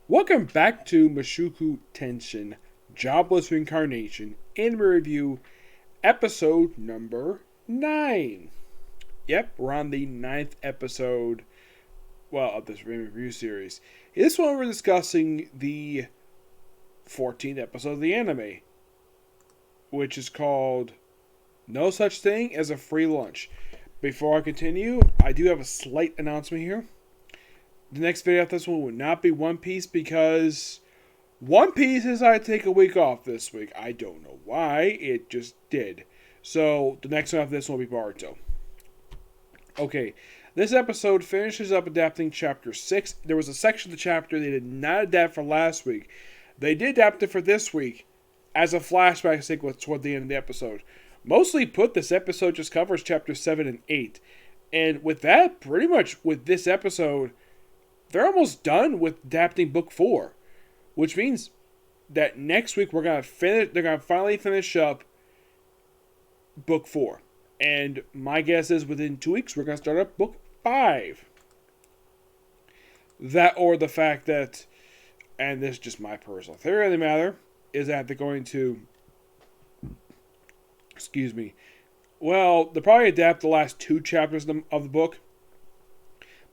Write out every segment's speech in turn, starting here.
Welcome back to Mushoku Tensei, Jobless Reincarnation, anime review, episode number 9. Yep, we're on the 9th episode, of this review series. This one we're discussing the 14th episode of the anime, which is called No Such Thing as a Free Lunch. Before I continue, I do have a slight announcement here. The next video after this one will not be One Piece because One Piece decided to take a week off this week. I don't know why, it just did. So the next one after this one will be Boruto. Okay, this episode finishes up adapting chapter 6. There was a section of the chapter they did not adapt for last week. They did adapt it for this week as a flashback sequence toward the end of the episode. Mostly put, this episode just covers chapters 7 and 8. And with that, pretty much with this episode, they're almost done with adapting book 4, which means that next week they're gonna finally finish up book 4. And my guess is within 2 weeks we're gonna start up book 5. That, or the fact that, and this is just my personal theory on the matter, is that they're going to, they'll probably adapt the last 2 chapters of the book,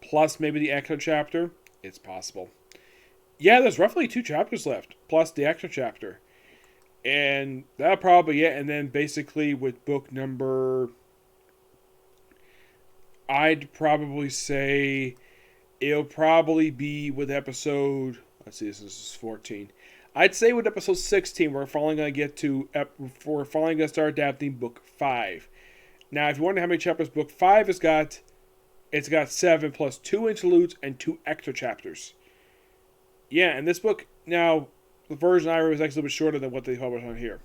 plus maybe the extra chapter. It's possible. Yeah, there's roughly 2 chapters left, plus the extra chapter. And that'll probably be it. And then basically with book number, I'd probably say it'll probably be with episode, let's see, this is 14. I'd say with episode 16, we're finally going to start adapting book 5. Now, if you wonder how many chapters book 5 has got, it's got 7 plus 2 interludes and 2 extra chapters. Yeah, and this book, now, the version I read was actually a little bit shorter than what they published on here.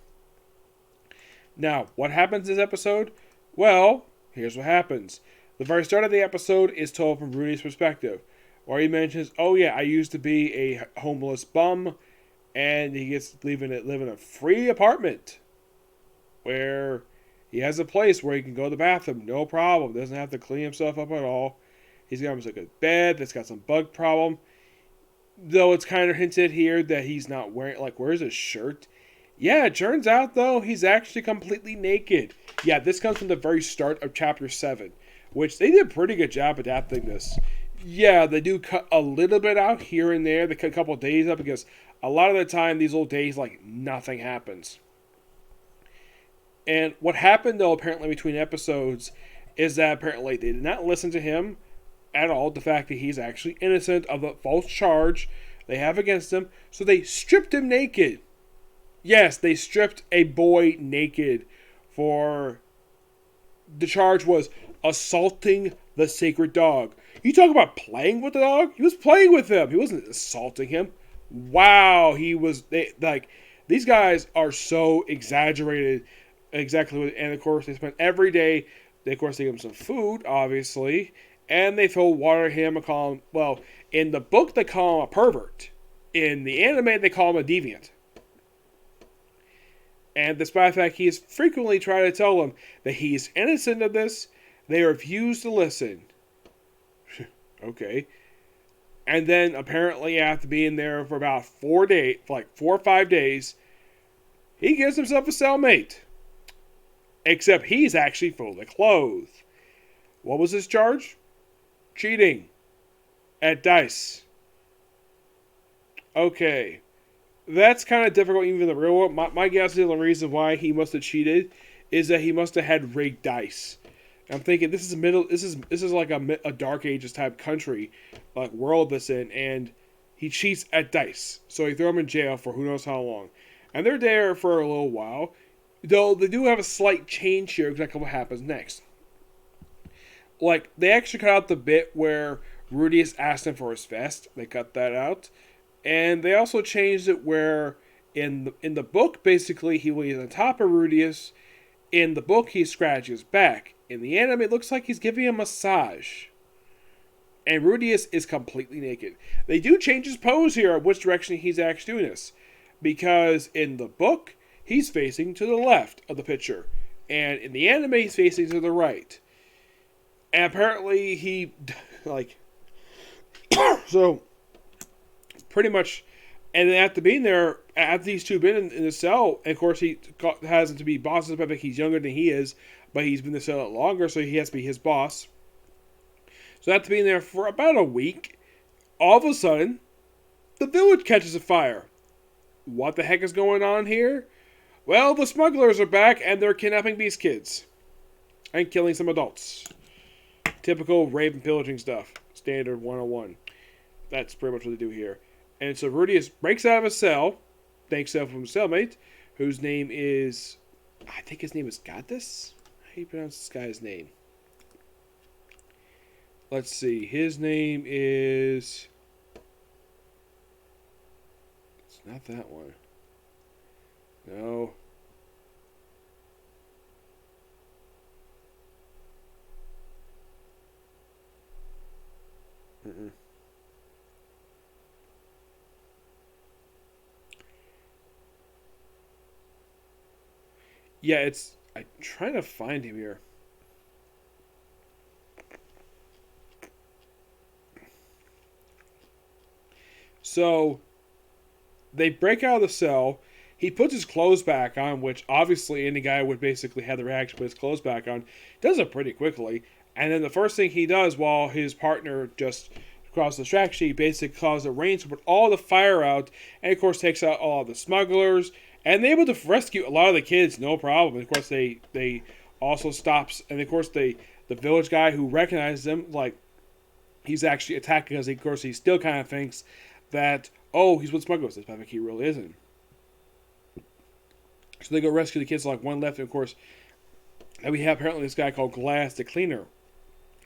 Now, what happens in this episode? Well, here's what happens. The very start of the episode is told from Rudy's perspective, where he mentions, oh yeah, I used to be a homeless bum, and he gets to live in a free apartment, where he has a place where he can go to the bathroom, no problem. Doesn't have to clean himself up at all. He's got a good bed that's got some bug problem. Though it's kind of hinted here that he's not wearing, where's his shirt? Yeah, it turns out, though, he's actually completely naked. Yeah, this comes from the very start of chapter 7, which they did a pretty good job adapting this. Yeah, they do cut a little bit out here and there. They cut a couple of days up because a lot of the time, these old days, nothing happens. And what happened, though, apparently between episodes is that apparently they did not listen to him at all. The fact that he's actually innocent of the false charge they have against him. So they stripped him naked. Yes, they stripped a boy naked for... The charge was assaulting the sacred dog. You talk about playing with the dog? He was playing with him. He wasn't assaulting him. Wow, he was... these guys are so exaggerated. Exactly, and of course they spend every day. They give him some food, obviously, and they throw water at him and call him. Well, in the book they call him a pervert. In the anime they call him a deviant. And despite the fact he is frequently trying to tell them that he is innocent of this, they refuse to listen. Okay, and then apparently after being there for about 4 days, 4 or 5 days, he gives himself a cellmate. Except he's actually fully clothed. What was his charge? Cheating. At dice. Okay. That's kind of difficult even in the real world. My guess is the reason why he must have cheated is that he must have had rigged dice. I'm thinking this is like a Dark Ages type country, world that's in, and he cheats at dice. So he threw him in jail for who knows how long. And they're there for a little while. Though they do have a slight change here, exactly what happens next. They actually cut out the bit where Rudius asked him for his vest. They cut that out. And they also changed it where in the book, basically, he lays on top of Rudius. In the book, he scratches his back. In the anime, it looks like he's giving him a massage. And Rudius is completely naked. They do change his pose here, which direction he's actually doing this. Because in the book, he's facing to the left of the picture. And in the anime, he's facing to the right. And apparently he, so pretty much, and then after being there, after these two been in the cell, and of course he has to be bosses, but he's younger than he is, but he's been in the cell longer, so he has to be his boss. So after being there for about a week, all of a sudden, the village catches a fire. What the heck is going on here? Well, the smugglers are back, and they're kidnapping these kids. And killing some adults. Typical rape and pillaging stuff. Standard 101. That's pretty much what they do here. And so Rudius breaks out of his cell, thanks to from his cellmate, whose name is... I think his name is Gaddis? How do you pronounce this guy's name? Let's see. His name is... It's not that one. No. Mm-mm. Yeah, it's... I'm trying to find him here. So, they break out of the cell. He puts his clothes back on, which obviously any guy would basically have the reaction to put his clothes back on. Does it pretty quickly. And then the first thing he does while his partner just across the track sheet basically causes the rain to put all the fire out, and of course takes out all the smugglers, and they're able to rescue a lot of the kids, no problem. And of course they also stops, and of course the village guy who recognizes them, like, he's actually attacking us. Of course he still kind of thinks that, oh, he's with smugglers. This he really isn't. So they go rescue the kids, like one left, and of course, and we have apparently this guy called Glass the Cleaner,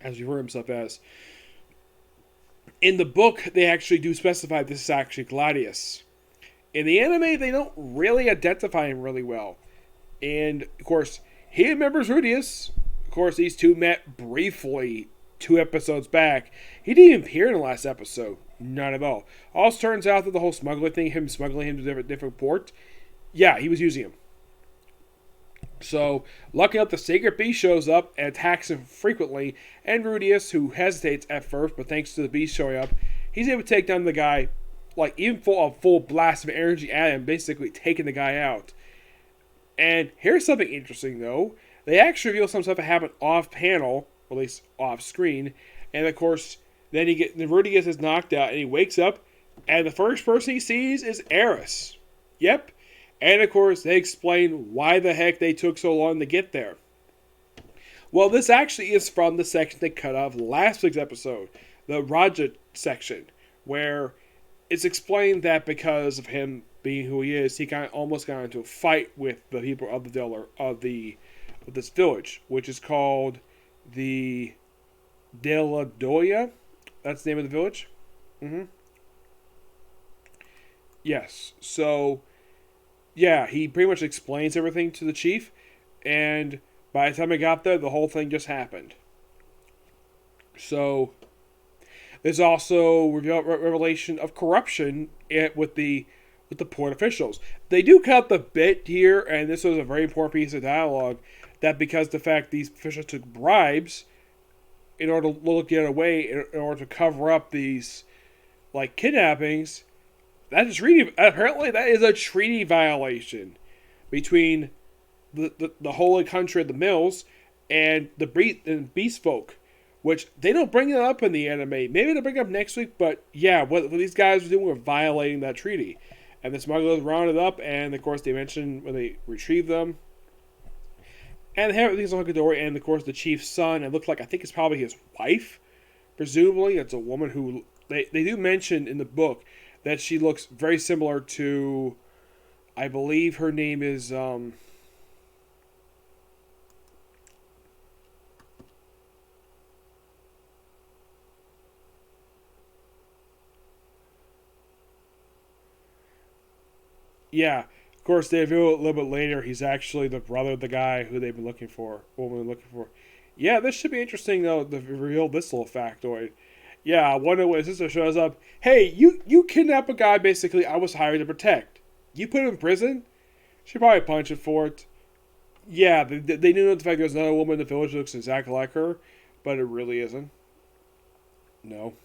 as you heard himself as. In the book, they actually do specify this is actually Gladius. In the anime, they don't really identify him really well. And, of course, he remembers Rudius. Of course, these two met briefly 2 episodes back. He didn't even appear in the last episode. Not at all. Also turns out that the whole smuggler thing, him smuggling him to different port, yeah, he was using him. So, lucky enough, the Sacred Beast shows up and attacks him frequently, and Rudius, who hesitates at first, but thanks to the Beast showing up, he's able to take down the guy, like, even full blast of energy at him, basically taking the guy out. And here's something interesting, though. They actually reveal some stuff that happened off-panel, or at least off-screen, and of course, then Rudius is knocked out, and he wakes up, and the first person he sees is Eris. Yep. And of course, they explain why the heck they took so long to get there. Well, this actually is from the section they cut off last week's episode, the Raja section, where it's explained that because of him being who he is, he almost got into a fight with the people of of this village, which is called the Deladoya. That's the name of the village. Yes. So, yeah, he pretty much explains everything to the chief, and by the time I got there, the whole thing just happened. So, there's also revelation of corruption with the port officials. They do cut the bit here, and this was a very important piece of dialogue, that because the fact these officials took bribes in order to get away, in order to cover up these, like, kidnappings, apparently that is a treaty violation between the holy country of the Mills and the Beast Folk, which they don't bring it up in the anime. Maybe they'll bring it up next week, but yeah, what these guys were doing were violating that treaty. And the smugglers rounded up, and of course they mentioned when they retrieved them. And they have everything's on hunky-dory, and of course the chief's son, it looks like, I think it's probably his wife, presumably. It's a woman who, they do mention in the book that she looks very similar to, I believe her name is, yeah, of course they reveal a little bit later he's actually the brother of the guy who they've been looking for, Yeah, this should be interesting, though, to reveal this little factoid. Yeah, I wonder when his sister shows up. Hey, you kidnap a guy, basically, I was hired to protect. You put him in prison? She'd probably punch him for it. Yeah, they knew the fact there's another woman in the village who looks exactly like her, but it really isn't. No.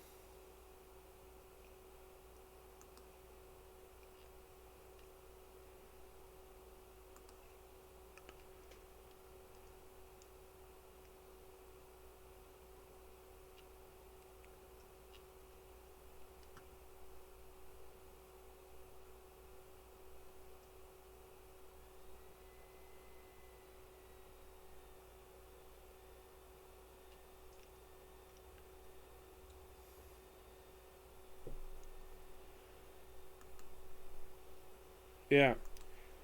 Yeah.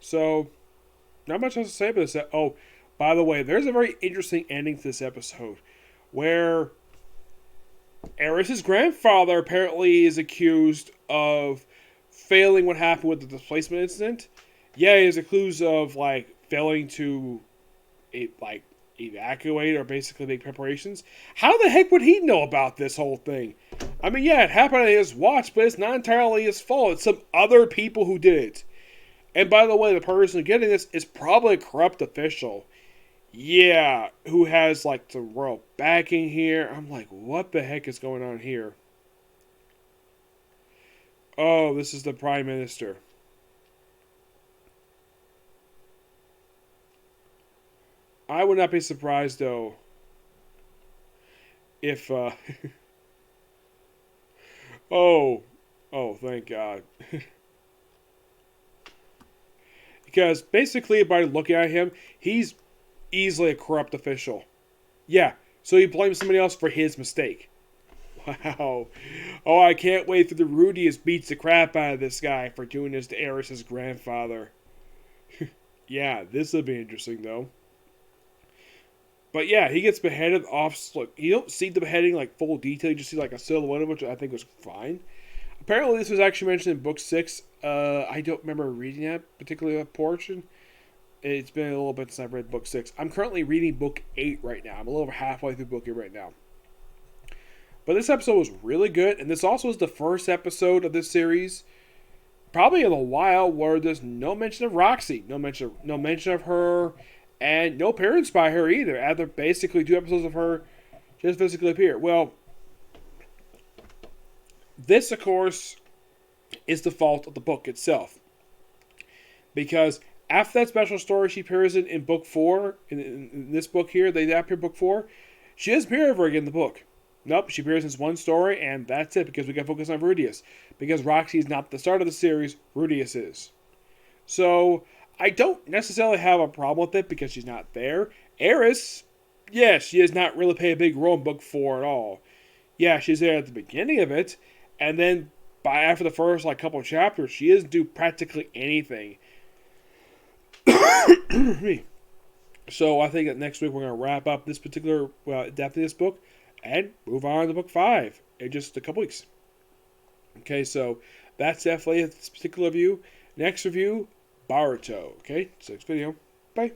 So, not much else to say about this. Oh, by the way, there's a very interesting ending to this episode where Eris's grandfather apparently is accused of failing what happened with the displacement incident. Yeah, he has accused of like failing to like evacuate or basically make preparations. How the heck would he know about this whole thing? I mean, yeah, it happened on his watch, but it's not entirely his fault. It's some other people who did it. And by the way, the person getting this is probably a corrupt official. Yeah, who has like the royal backing here. I'm like, what the heck is going on here? Oh, this is the prime minister. I would not be surprised though if oh, oh, thank God. Because basically by looking at him, he's easily a corrupt official. Yeah, so he blames somebody else for his mistake. Wow. Oh, I can't wait till the Rudius beats the crap out of this guy for doing this to Eris's grandfather. Yeah, this will be interesting though. But yeah, he gets beheaded off. Look, you don't see the beheading like full detail. You just see like a silhouette of it, which I think was fine. Apparently, this was actually mentioned in book 6. I don't remember reading that particular portion. It's been a little bit since I've read book 6. I'm currently reading book 8 right now. I'm a little over halfway through book 8 right now. But this episode was really good, and this also is the first episode of this series, probably in a while, where there's no mention of Roxy, no mention of her, and no appearance by her either. After basically 2 episodes of her just physically appear. Well, this, of course, is the fault of the book itself. Because after that special story she appears in book 4, in this book here, they appear in book 4, she doesn't appear ever again in the book. Nope, she appears in this one story, and that's it, because we got to focus on Rudius. Because Roxy is not the start of the series, Rudius is. So, I don't necessarily have a problem with it, because she's not there. Eris, yes, she does not really play a big role in book 4 at all. Yeah, she's there at the beginning of it, and then after the first couple of chapters, she doesn't do practically anything. So I think that next week we're going to wrap up this particular depth of this book and move on to book 5 in just a couple weeks. Okay, so that's definitely this particular review. Next review, Baruto. Okay, so next video. Bye.